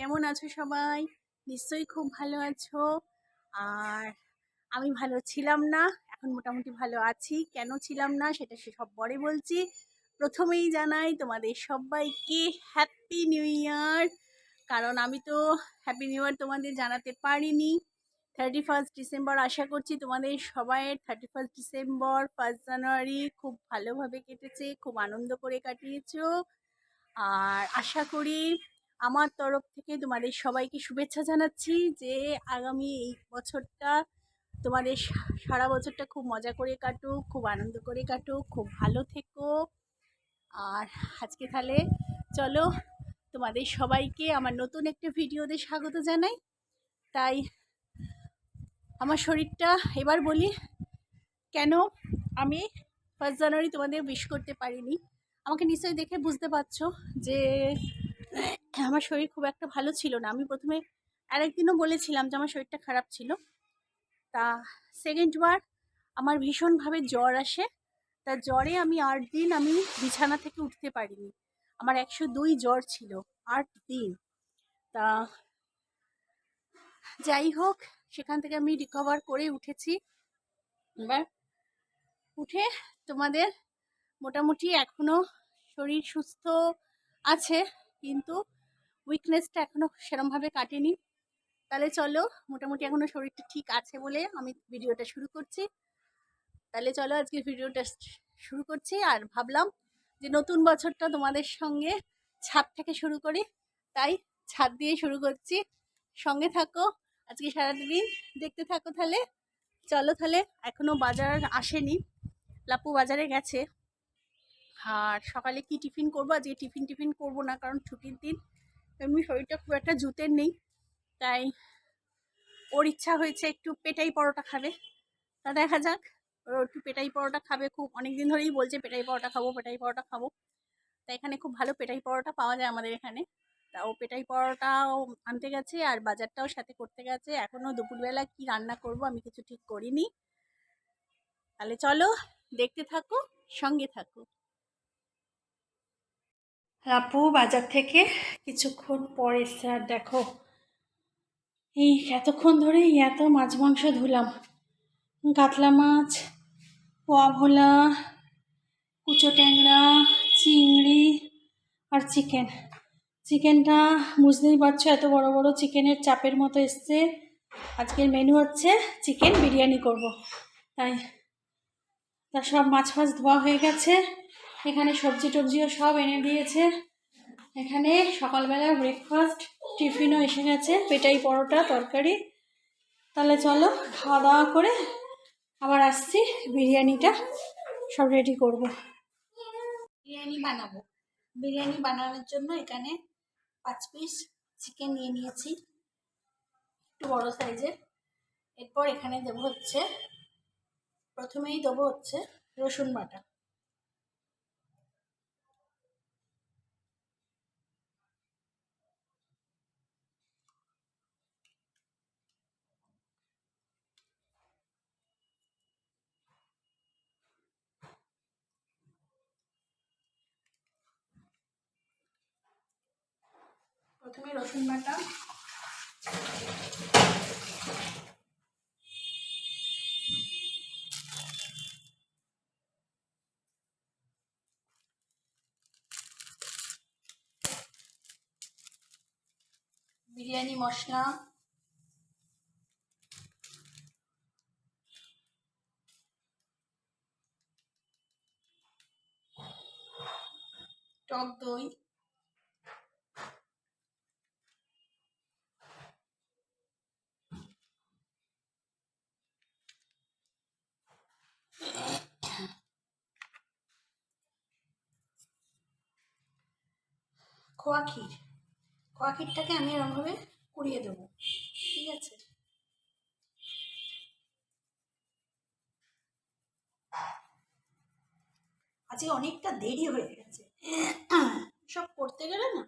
কেমন আছো সবাই? নিশ্চয়ই খুব ভালো আছো। আর আমি ভালো ছিলাম না, এখন মোটামুটি ভালো আছি। কেন ছিলাম না সেটা সেসব পরে বলছি। প্রথমেই জানাই তোমাদের সবাইকে হ্যাপি নিউ ইয়ার। কারণ আমি তো হ্যাপি নিউ ইয়ার তোমাদের জানাতে পারিনি। 31st ডিসেম্বর আশা করছি তোমাদের সবাইয়ের 31st ডিসেম্বর 1st জানুয়ারি খুব ভালোভাবে কেটেছে, খুব আনন্দ করে কাটিয়েছো। আর আশা করি আমার তরফ থেকে তোমাদের সবাইকে শুভেচ্ছা জানাচ্ছি যে আগামী এই বছরটা তোমাদের সারা বছরটা খুব মজা করে কাটুক, খুব আনন্দ করে কাটুক, খুব ভালো থেকো। আর আজকে তাহলে চলো তোমাদের সবাইকে আমার নতুন একটা ভিডিওতে স্বাগত জানাই। তাই আমার শরীরটা এবার বলি কেন আমি 1st জানুয়ারি তোমাদের উইশ করতে পারিনি। আমাকে নিশ্চয়ই দেখে বুঝতে পারছো যে আমার শরীর খুব একটা ভালো ছিল না। আমি প্রথমে আরেকদিনও বলেছিলাম যে আমার শরীরটা খারাপ ছিল। তা সেকেন্ড বার আমার ভীষণভাবে জ্বর আসে। তা জ্বরে আমি 8 দিন আমি বিছানা থেকে উঠতে পারিনি। আমার 102 জ্বর ছিল 8 দিন। তা যাই হোক, সেখান থেকে আমি রিকভার করে উঠেছি। এবার উঠে তোমাদের মোটামুটি এখনো শরীর সুস্থ আছে, কিন্তু উইকনেসটা এখনো সেরমভাবে কাটেনি। তাহলে চলো, মোটামুটি এখনো শরীরটা ঠিক আছে বলে আমি ভিডিওটা শুরু করছি। তাহলে চলো আজকে ভিডিওটা শুরু করছি। আর ভাবলাম যে নতুন বছরটা তোমাদের সঙ্গে ছাদ থেকে শুরু করি, তাই ছাদ দিয়ে শুরু করছি। সঙ্গে থাকো, আজকে সারাদিন দেখতে থাকো। তাহলে চলো, তাহলে এখনো বাজার আসেনি, লাপু বাজারে গেছে। আর সকালে কি টিফিন করবো? আজকে টিফিন করবো না, কারণ ছুটির দিন। এমনি শরীরটা খুব একটা জুতের নেই, তাই ওর ইচ্ছা হয়েছে একটু পেটাই পরোটা খাবে। তা দেখা যাক, ও একটু পেটাই পরোটা খাবে। খুব অনেকদিন ধরেই বলছে পেটাই পরোটা খাবো, পেটাই পরোটা খাবো। তা এখানে খুব ভালো পেটাই পরোটা পাওয়া যায় আমাদের এখানে। তা ও পেটাই পরোটাও আনতে গেছে আর বাজারটাও সাথে করতে গেছে। এখনো দুপুরবেলা কি রান্না করব আমি কিছু ঠিক করিনি। তাহলে চলো দেখতে থাকো, সঙ্গে থাকো। আপু বাজার থেকে কিছুক্ষণ পর এসছে। আর দেখো, এই এতক্ষণ ধরে এত মাছ মাংস ধুলাম। কাতলা মাছ, পোয়া ভোলা, কুচো ট্যাংরা, চিংড়ি আর চিকেনটা বুঝতেই পারছো এত বড় বড় চিকেনের চাপের মতো এসছে। আজকের মেনু হচ্ছে চিকেন বিরিয়ানি করব। তাই তা সব মাছ ফাছ ধোয়া হয়ে গেছে। এখানে সবজি টবজিও সব এনে দিয়েছে। এখানে সকালবেলা ব্রেকফাস্ট টিফিনও এসে গেছে, পেটাই পরোটা তরকারি। তাহলে চলো খাওয়া দাওয়া করে আবার আসছি, বিরিয়ানিটা সব রেডি করব। বিরিয়ানি বানানোর জন্য এখানে 5 পিস চিকেন নিয়ে নিয়েছি, একটু বড় সাইজের। এরপর এখানে দেবো হচ্ছে, প্রথমেই দেবো হচ্ছে রসুন বাটা। প্রথমে রসুন বাটা, বিরিয়ানি মশলা, টক দই, খোয়া ক্ষীর। খোয়া ক্ষীরটাকে আমি এরকমভাবে কুড়িয়ে দেবো, ঠিক আছে? আজকে অনেকটা দেরি হয়ে গেছে, সব করতে গেলে না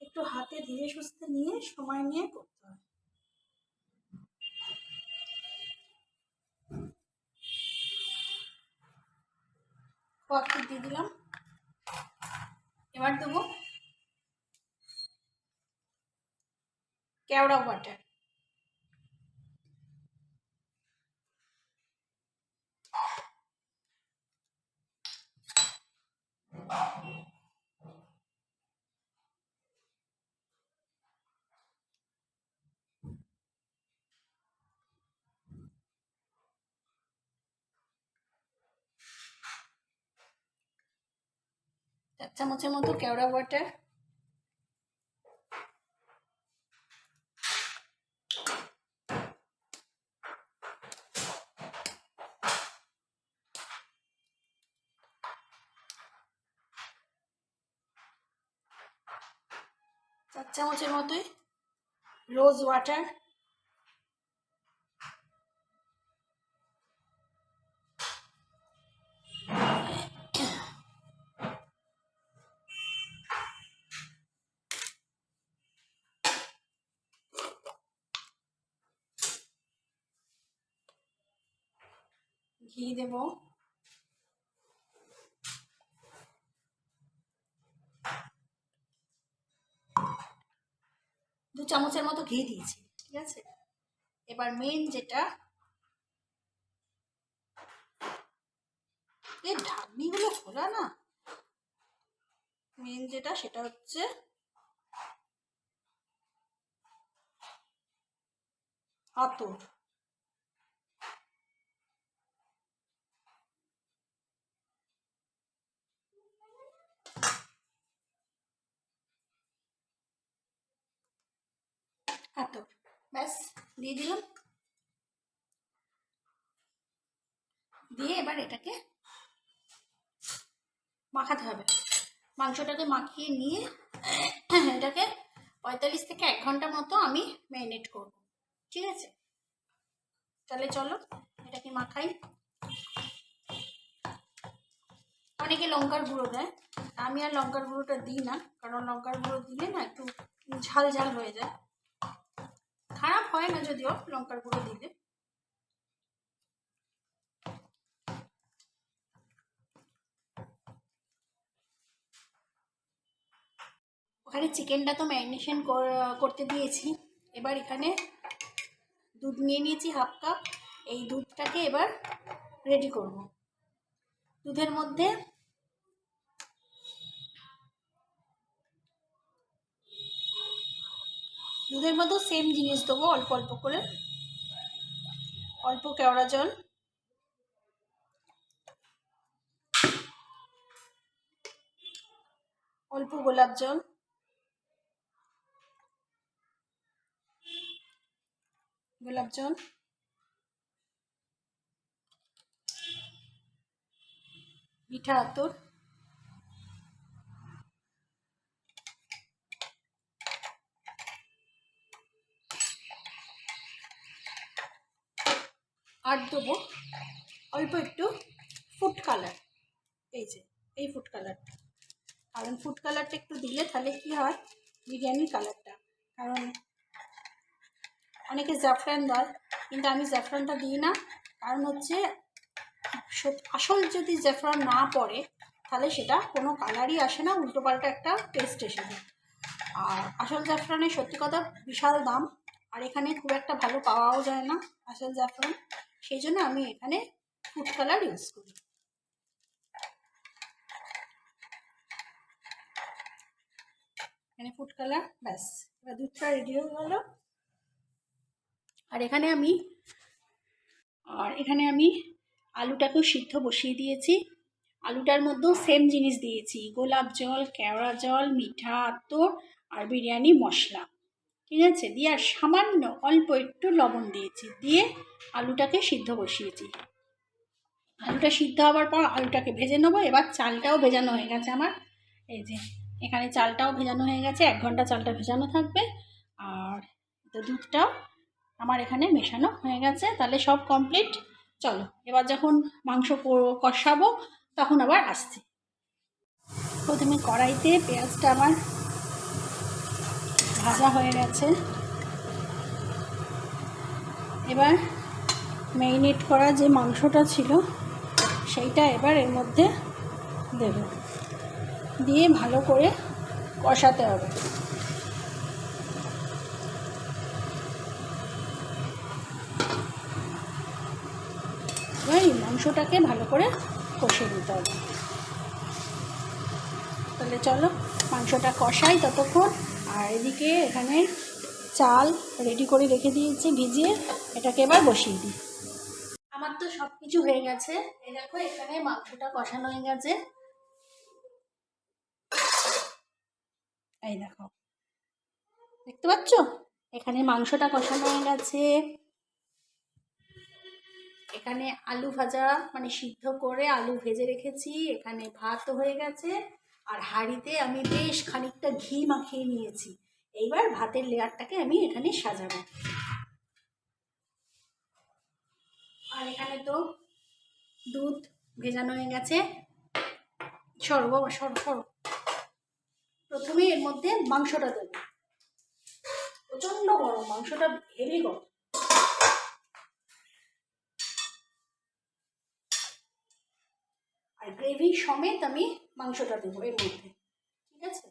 একটু হাতে ধীরে সুস্থে নিয়ে সময় নিয়ে করতে হয়। খোয়া ক্ষীর দিয়ে দিলাম। এবার দেবো কেওড়া ওয়াটার। এক চামচের মতো কেওড়া ওয়াটার। চার চামচের মতোই রোজ ওয়াটার। ঘি দেব। দু চামচের মতো ঘি দিয়েছি, ঠিক আছে। এবার মেন যেটা, এই ঢাকনিগুলো খোলা না, মেন যেটা সেটা হচ্ছে আতর। আতর ব্যাস দিয়ে দিলাম। দিয়ে এবার এটাকে মাখাতে হবে। মাংসটাকে মাখিয়ে নিয়ে এটাকে 45 থেকে 1 ঘন্টা মতো আমি ম্যারিনেট করব, ঠিক আছে। তাহলে চলো এটাকে মাখাই। অনেকে লঙ্কার গুঁড়ো দেয়, আমি আর লঙ্কার গুঁড়োটা দিই না, কারণ লঙ্কার গুঁড়ো দিলে না একটু ঝাল ঝাল হয়ে যায়। খারাপ হয় না যদিও লঙ্কার গুঁড়ো দিলে। ওখানে চিকেনটা তো ম্যারিনেশন করতে দিয়েছি। এবার এখানে দুধ নিয়ে নিয়েছি 1/2 কাপ। এই দুধটাকে এবার রেডি করব। দুধের মধ্যে সেম জিনিস দেবো, অল্প অল্প করে। অল্প কেওড়া জল, অল্প গোলাপ জল, মিঠা আতর, আর দেবো অল্প একটু ফুড কালার। এই যে এই ফুড কালারটা, কারণ ফুড কালারটা একটু দিলে তাহলে কি হয় বিরিয়ানির কালারটা, কারণ অনেকে জাফরান দেয় কিন্তু আমি জাফরানটা দিই না। কারণ হচ্ছে আসল যদি জাফরান না পড়ে তাহলে সেটা কোনো কালারই আসে না, উল্টোপাল্টা একটা টেস্ট এসে যায়। আর আসল জাফরানের সত্যি কথা বিশাল দাম, আর এখানে খুব একটা ভালো পাওয়াও যায় না আসল জাফরান, সেই জন্য আমি এখানে ফুড কালার ইউজ করি। এখানে ফুড কালার ব্যাস। এবার দুধটা রেডি হয়ে গেল। আর এখানে আমি আলুটাকেও সিদ্ধ বসিয়ে দিয়েছি। আলুটার মধ্যেও সেম জিনিস দিয়েছি, গোলাপ জল, কেওড়া জল, মিঠা আতর আর বিরিয়ানি মশলা, ঠিক আছে। দিয়ে আর সামান্য অল্প একটু লবণ দিয়েছি, দিয়ে আলুটাকে সিদ্ধ বসিয়েছি। আলুটা সিদ্ধ হওয়ার পর আলুটাকে ভেজে নেবো। এবার চালটাও ভেজানো হয়ে গেছে আমার, এই যে এখানে চালটাও ভেজানো হয়ে গেছে। 1 ঘন্টা চালটা ভেজানো থাকবে। আর দুধটাও আমার এখানে মেশানো হয়ে গেছে, তাহলে সব কমপ্লিট। চলো এবার যখন মাংস কষাবো তখন আবার আসছি। প্রথমে কড়াইতে পেঁয়াজটা আমার ভাজা হয়ে গেছে। এবার ম্যারিনেট করা যে মাংসটা ছিল সেইটা এবার এর মধ্যে দেব, দিয়ে ভালো করে কষাতে হবে। মাংসটাকে ভালো করে কষিয়ে নিতে হবে। তাহলে চলো মাংসটা কষাই ততক্ষণ। আর এদিকে এখানে চাল রেডি করে রেখে দিয়েছি ভিজিয়ে, এটাকে এবার বসিয়ে দিই। আমার তো সব কিছু হয়ে গেছে। এই দেখো এখানে মাংসটা কষানো হয়ে গেছে। এই দেখো, দেখতে পাচ্ছ এখানে মাংসটা কষানো হয়ে গেছে। এখানে আলু ভাজা মানে সিদ্ধ করে আলু ভেজে রেখেছি, এখানে ভাতও হয়ে গেছে। আর হাঁড়িতে আমি বেশ খানিকটা ঘি মাখিয়ে নিয়েছি। এইবার ভাতের লেয়ারটাকে আমি এখানে সাজাবো। আর এখানে তো দুধ ভেজানো হয়ে গেছে। সরো বাবা সরো সরো। প্রথমে এর মধ্যে মাংসটা দেবো। প্রচন্ড গরম, মাংসটা হেভি গরম। আর গ্রেভি সমেত আমি মাংসটা দেবো এর মধ্যে, ঠিক আছে?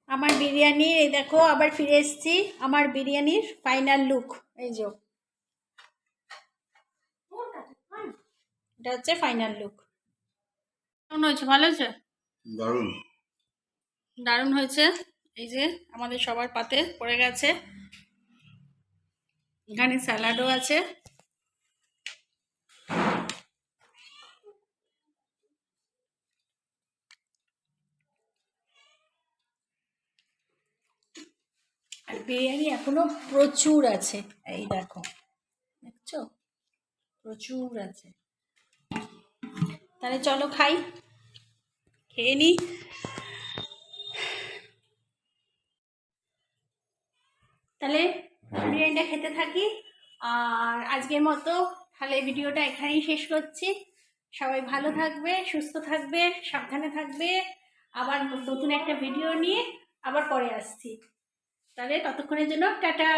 আমার বিরিয়ানির এই দেখো আবার ফিরে এসেছি। আমার বিরিয়ানির ফাইনাল লুক এই যে, এটা হচ্ছে ফাইনাল লুক। কেমন হয়েছে? ভালো হয়েছে? দারুণ দারুণ হয়েছে। এই যে আমাদের সবার পাতে পড়ে গেছে। এখানে স্যালাডও আছে। আর বিরিয়ানি এখনো প্রচুর আছে, এই দেখো, দেখছো প্রচুর আছে। তাহলে চলো খাই, খেয়ে নি। তাহলে বিরিয়ানিটা খেতে থাকি। আর আজকের মতো তাহলে ভিডিওটা এখানেই শেষ করছি। সবাই ভালো থাকবে, সুস্থ থাকবে, সাবধানে থাকবে। আবার নতুন একটা ভিডিও নিয়ে আবার পরে আসছি। তাহলে ততক্ষণের জন্য টাটা।